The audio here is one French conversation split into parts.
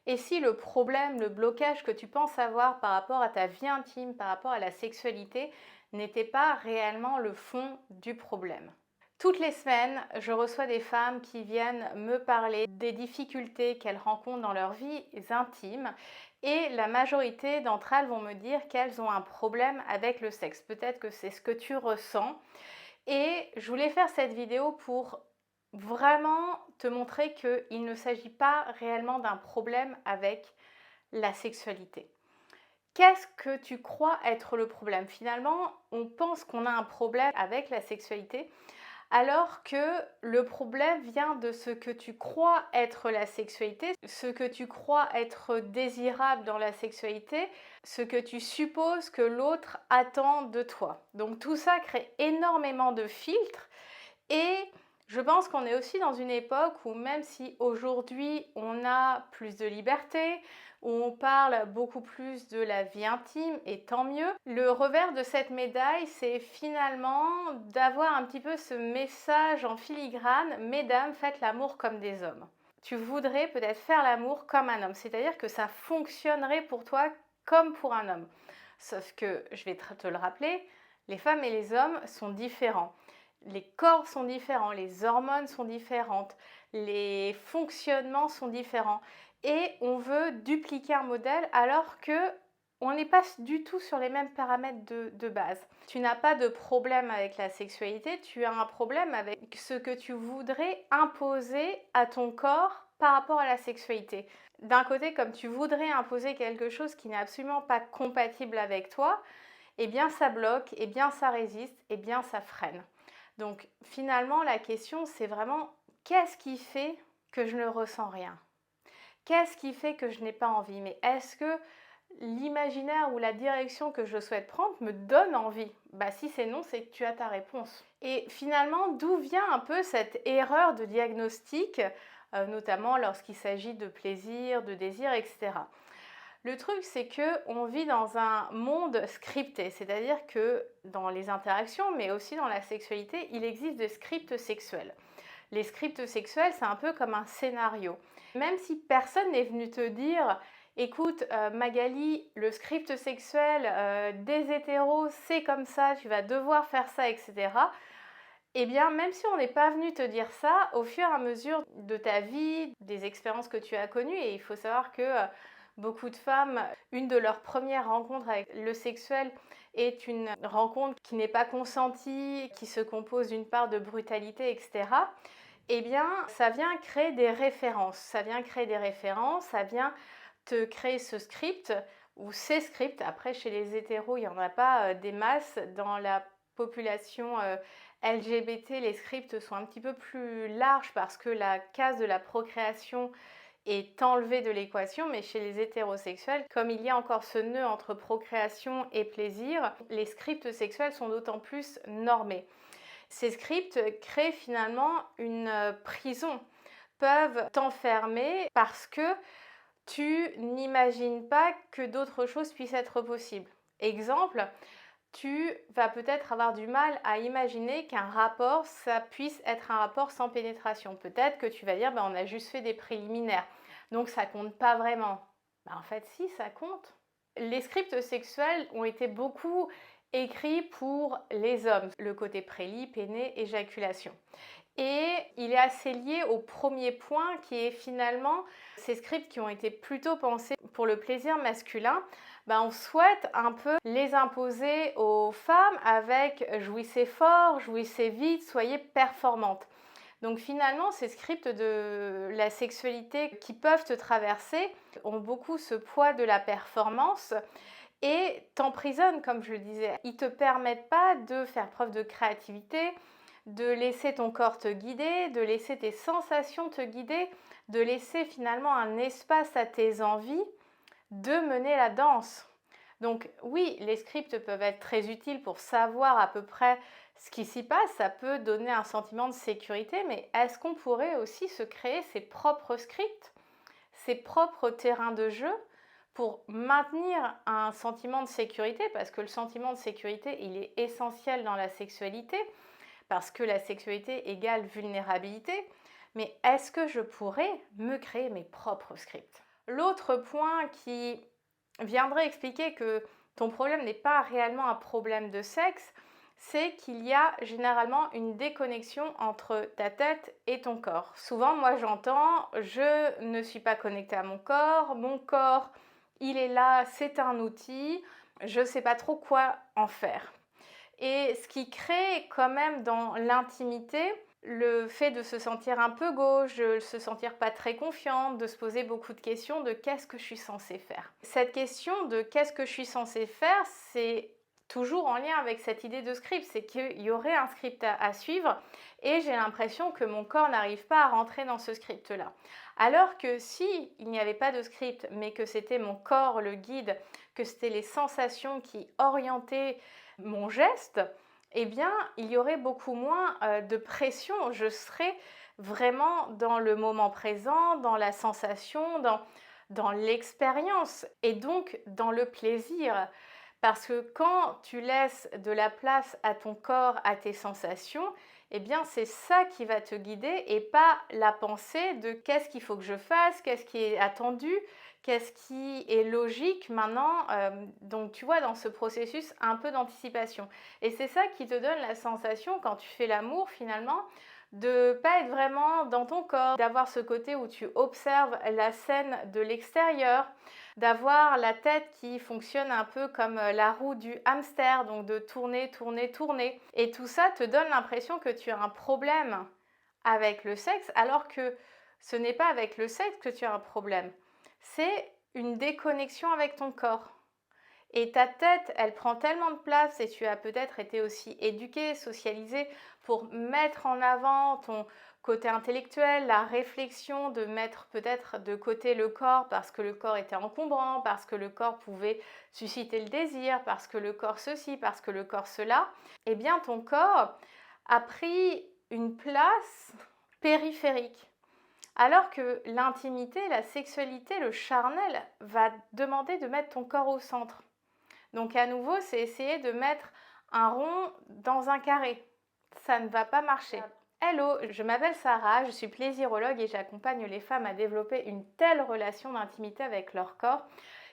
Et si le problème, le blocage que tu penses avoir par rapport à ta vie intime, par rapport à la sexualité, n'était pas réellement le fond du problème? Toutes les semaines, je reçois des femmes qui viennent me parler des difficultés qu'elles rencontrent dans leurs vies intimes et la majorité d'entre elles vont me dire qu'elles ont un problème avec le sexe. Peut-être que c'est ce que tu ressens. Et je voulais faire cette vidéo pour vraiment te montrer qu'il ne s'agit pas réellement d'un problème avec la sexualité. Qu'est-ce que tu crois être le problème? Finalement, on pense qu'on a un problème avec la sexualité, alors que le problème vient de ce que tu crois être la sexualité, ce que tu crois être désirable dans la sexualité, ce que tu supposes que l'autre attend de toi. Donc tout ça crée énormément de filtres et je pense qu'on est aussi dans une époque où même si aujourd'hui on a plus de liberté, où on parle beaucoup plus de la vie intime, et tant mieux, le revers de cette médaille, c'est finalement d'avoir un petit peu ce message en filigrane: mesdames, faites l'amour comme des hommes. Tu voudrais peut-être faire l'amour comme un homme, c'est-à-dire que ça fonctionnerait pour toi comme pour un homme. Sauf que, je vais te le rappeler, les femmes et les hommes sont différents. Les corps sont différents, les hormones sont différentes, les fonctionnements sont différents. Et on veut dupliquer un modèle alors que on n'est pas du tout sur les mêmes paramètres de base. Tu n'as pas de problème avec la sexualité, tu as un problème avec ce que tu voudrais imposer à ton corps par rapport à la sexualité. D'un côté, comme tu voudrais imposer quelque chose qui n'est absolument pas compatible avec toi, eh bien ça bloque, eh bien ça résiste, eh bien ça freine. Donc finalement, la question, c'est vraiment: qu'est-ce qui fait que je ne ressens rien? Qu'est-ce qui fait que je n'ai pas envie? Mais est-ce que l'imaginaire ou la direction que je souhaite prendre me donne envie? Bah si c'est non, c'est que tu as ta réponse. Et finalement, d'où vient un peu cette erreur de diagnostic, notamment lorsqu'il s'agit de plaisir, de désir, etc. Le truc, c'est qu'on vit dans un monde scripté, c'est-à-dire que dans les interactions, mais aussi dans la sexualité, il existe des scripts sexuels. Les scripts sexuels, c'est un peu comme un scénario. Même si personne n'est venu te dire: écoute, Magali, le script sexuel des hétéros, c'est comme ça, tu vas devoir faire ça, etc. Eh bien, même si on n'est pas venu te dire ça, au fur et à mesure de ta vie, des expériences que tu as connues, et il faut savoir que beaucoup de femmes, une de leurs premières rencontres avec le sexuel est une rencontre qui n'est pas consentie, qui se compose d'une part de brutalité, etc. Eh bien, ça vient créer des références. Ça vient créer des références, ça vient te créer ce script ou ces scripts. Après, chez les hétéros, il n'y en a pas des masses. Dans la population LGBT, les scripts sont un petit peu plus larges parce que la case de la procréation est enlevée de l'équation, mais chez les hétérosexuels, comme il y a encore ce nœud entre procréation et plaisir, les scripts sexuels sont d'autant plus normés. Ces scripts créent finalement une prison, peuvent t'enfermer parce que tu n'imagines pas que d'autres choses puissent être possibles. Exemple, tu vas peut-être avoir du mal à imaginer qu'un rapport, ça puisse être un rapport sans pénétration. Peut-être que tu vas dire: on a juste fait des préliminaires, donc ça compte pas vraiment. En fait, si, ça compte. Les scripts sexuels ont été beaucoup écrits pour les hommes, le côté prélit, péné, éjaculation. Et il est assez lié au premier point qui est finalement ces scripts qui ont été plutôt pensés pour le plaisir masculin. On souhaite un peu les imposer aux femmes avec: jouissez fort, jouissez vite, soyez performantes. Donc finalement, ces scripts de la sexualité qui peuvent te traverser ont beaucoup ce poids de la performance et t'emprisonnent, comme je le disais. Ils ne te permettent pas de faire preuve de créativité, de laisser ton corps te guider, de laisser tes sensations te guider, de laisser finalement un espace à tes envies de mener la danse. Donc oui, les scripts peuvent être très utiles pour savoir à peu près ce qui s'y passe, ça peut donner un sentiment de sécurité, mais est-ce qu'on pourrait aussi se créer ses propres scripts, ses propres terrains de jeu pour maintenir un sentiment de sécurité? Parce que le sentiment de sécurité, il est essentiel dans la sexualité, parce que la sexualité égale vulnérabilité. Mais est-ce que je pourrais me créer mes propres scripts? L'autre point qui viendrait expliquer que ton problème n'est pas réellement un problème de sexe, c'est qu'il y a généralement une déconnexion entre ta tête et ton corps. Souvent, moi j'entends, je ne suis pas connectée à mon corps, il est là, c'est un outil, je ne sais pas trop quoi en faire. Et ce qui crée quand même dans l'intimité le fait de se sentir un peu gauche, de se sentir pas très confiante, de se poser beaucoup de questions de qu'est-ce que je suis censée faire. Cette question de qu'est-ce que je suis censée faire, c'est toujours en lien avec cette idée de script, c'est qu'il y aurait un script à suivre et j'ai l'impression que mon corps n'arrive pas à rentrer dans ce script-là. Alors que si il n'y avait pas de script, mais que c'était mon corps le guide, que c'était les sensations qui orientaient mon geste, eh bien, il y aurait beaucoup moins de pression. Je serais vraiment dans le moment présent, dans la sensation, dans l'expérience et donc dans le plaisir. Parce que quand tu laisses de la place à ton corps, à tes sensations, eh bien c'est ça qui va te guider et pas la pensée de qu'est-ce qu'il faut que je fasse, qu'est-ce qui est attendu, qu'est-ce qui est logique maintenant. Donc tu vois, dans ce processus un peu d'anticipation. Et c'est ça qui te donne la sensation quand tu fais l'amour finalement, de ne pas être vraiment dans ton corps, d'avoir ce côté où tu observes la scène de l'extérieur, d'avoir la tête qui fonctionne un peu comme la roue du hamster, donc de tourner, tourner, tourner. Et tout ça te donne l'impression que tu as un problème avec le sexe, alors que ce n'est pas avec le sexe que tu as un problème. C'est une déconnexion avec ton corps. Et ta tête, elle prend tellement de place et tu as peut-être été aussi éduqué, socialisé pour mettre en avant ton côté intellectuel, la réflexion, de mettre peut-être de côté le corps parce que le corps était encombrant, parce que le corps pouvait susciter le désir, parce que le corps ceci, parce que le corps cela. Eh bien, ton corps a pris une place périphérique. Alors que l'intimité, la sexualité, le charnel va demander de mettre ton corps au centre. Donc à nouveau, c'est essayer de mettre un rond dans un carré. Ça ne va pas marcher. Hello, je m'appelle Sarah, je suis plaisirologue et j'accompagne les femmes à développer une telle relation d'intimité avec leur corps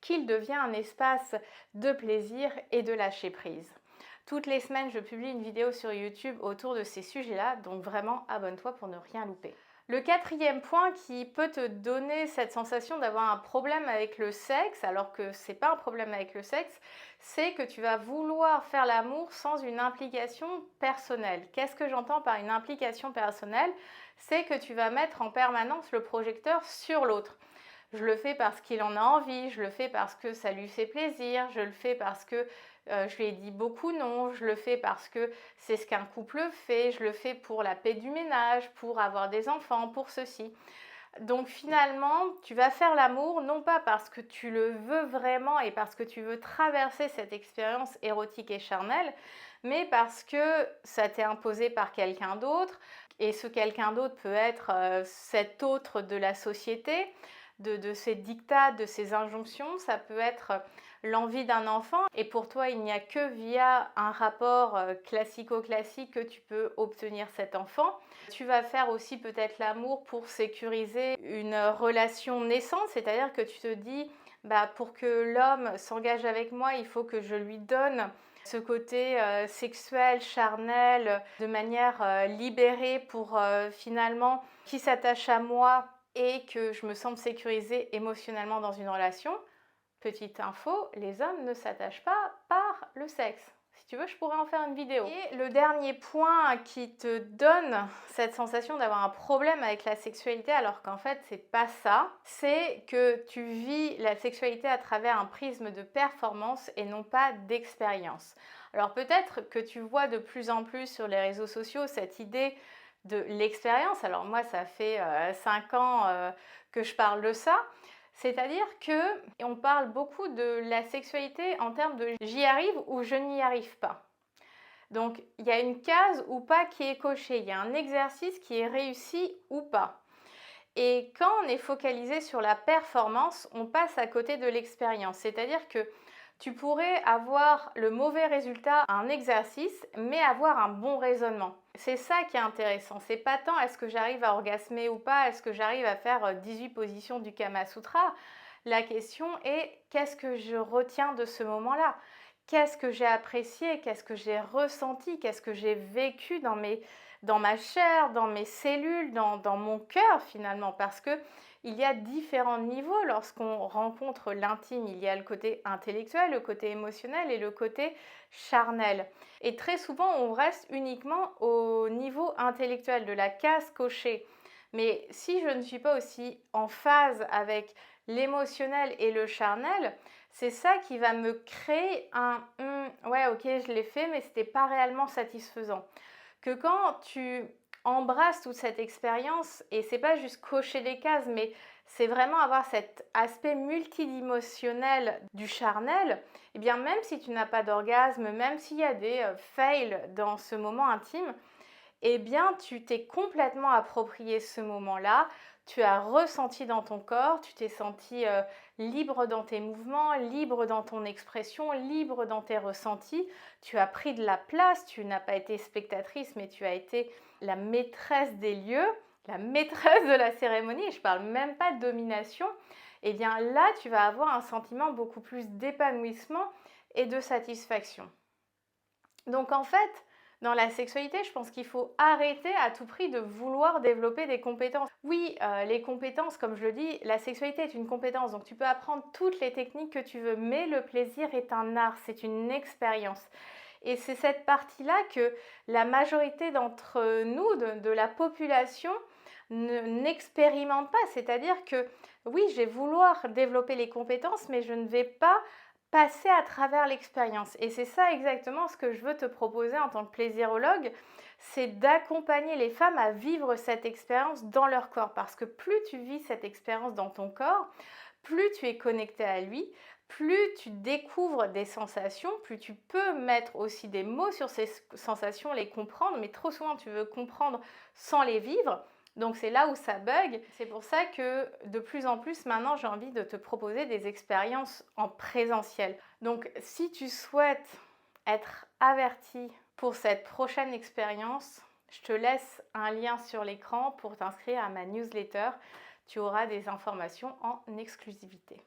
qu'il devient un espace de plaisir et de lâcher prise. Toutes les semaines, je publie une vidéo sur YouTube autour de ces sujets-là, donc vraiment abonne-toi pour ne rien louper. Le quatrième point qui peut te donner cette sensation d'avoir un problème avec le sexe, alors que ce n'est pas un problème avec le sexe, c'est que tu vas vouloir faire l'amour sans une implication personnelle. Qu'est-ce que j'entends par une implication personnelle? C'est que tu vas mettre en permanence le projecteur sur l'autre. Je le fais parce qu'il en a envie, je le fais parce que ça lui fait plaisir, je le fais parce que je lui ai dit beaucoup non, je le fais parce que c'est ce qu'un couple fait, je le fais pour la paix du ménage, pour avoir des enfants, pour ceci. Donc finalement, tu vas faire l'amour non pas parce que tu le veux vraiment et parce que tu veux traverser cette expérience érotique et charnelle, mais parce que ça t'est imposé par quelqu'un d'autre. Et ce quelqu'un d'autre peut être cet autre de la société, de ses dictats, de ses injonctions. Ça peut être l'envie d'un enfant. Et pour toi, il n'y a que via un rapport classico-classique que tu peux obtenir cet enfant. Tu vas faire aussi peut-être l'amour pour sécuriser une relation naissante, c'est-à-dire que tu te dis, pour que l'homme s'engage avec moi, il faut que je lui donne ce côté sexuel, charnel, de manière libérée pour finalement qu'il s'attache à moi et que je me sente sécurisée émotionnellement dans une relation. Petite info, les hommes ne s'attachent pas par le sexe. Si tu veux, je pourrais en faire une vidéo. Et le dernier point qui te donne cette sensation d'avoir un problème avec la sexualité, alors qu'en fait, c'est pas ça, c'est que tu vis la sexualité à travers un prisme de performance et non pas d'expérience. Alors peut-être que tu vois de plus en plus sur les réseaux sociaux cette idée de l'expérience. Alors moi, ça fait 5 ans que je parle de ça. C'est-à-dire qu'on parle beaucoup de la sexualité en termes de j'y arrive ou je n'y arrive pas. Donc il y a une case ou pas qui est cochée, il y a un exercice qui est réussi ou pas. Et quand on est focalisé sur la performance, on passe à côté de l'expérience. C'est-à-dire que Tu pourrais avoir le mauvais résultat à un exercice, mais avoir un bon raisonnement. C'est ça qui est intéressant. C'est pas tant est-ce que j'arrive à orgasmer ou pas, est-ce que j'arrive à faire 18 positions du Kama Sutra. La question est qu'est-ce que je retiens de ce moment-là? Qu'est-ce que j'ai apprécié? Qu'est-ce que j'ai ressenti? Qu'est-ce que j'ai vécu dans ma chair, dans mes cellules, dans mon cœur finalement? Parce que il y a différents niveaux lorsqu'on rencontre l'intime. Il y a le côté intellectuel, le côté émotionnel et le côté charnel. Et très souvent, on reste uniquement au niveau intellectuel, de la case cochée. Mais si je ne suis pas aussi en phase avec l'émotionnel et le charnel, c'est ça qui va me créer un ouais, ok, je l'ai fait, mais c'était pas réellement satisfaisant. Que quand tu embrasses toute cette expérience, et c'est pas juste cocher des cases, mais c'est vraiment avoir cet aspect multidimensionnel du charnel, et bien même si tu n'as pas d'orgasme, même s'il y a des fails dans ce moment intime, eh bien tu t'es complètement approprié ce moment-là, tu as ressenti dans ton corps, tu t'es senti libre dans tes mouvements, libre dans ton expression, libre dans tes ressentis, tu as pris de la place, tu n'as pas été spectatrice, mais tu as été la maîtresse des lieux, la maîtresse de la cérémonie, et je ne parle même pas de domination. Eh bien là, tu vas avoir un sentiment beaucoup plus d'épanouissement et de satisfaction. Donc en fait, dans la sexualité, je pense qu'il faut arrêter à tout prix de vouloir développer des compétences. Oui, les compétences, comme je le dis, la sexualité est une compétence, donc tu peux apprendre toutes les techniques que tu veux, mais le plaisir est un art, c'est une expérience. Et c'est cette partie-là que la majorité d'entre nous, de la population, n'expérimente pas. C'est-à-dire que oui, je vais vouloir développer les compétences, mais je ne vais pas passer à travers l'expérience. Et c'est ça exactement ce que je veux te proposer en tant que plaisirologue, c'est d'accompagner les femmes à vivre cette expérience dans leur corps. Parce que plus tu vis cette expérience dans ton corps, plus tu es connecté à lui, plus tu découvres des sensations, plus tu peux mettre aussi des mots sur ces sensations, les comprendre, mais trop souvent tu veux comprendre sans les vivre. Donc c'est là où ça bug. C'est pour ça que de plus en plus maintenant j'ai envie de te proposer des expériences en présentiel. Donc si tu souhaites être averti pour cette prochaine expérience, je te laisse un lien sur l'écran pour t'inscrire à ma newsletter. Tu auras des informations en exclusivité.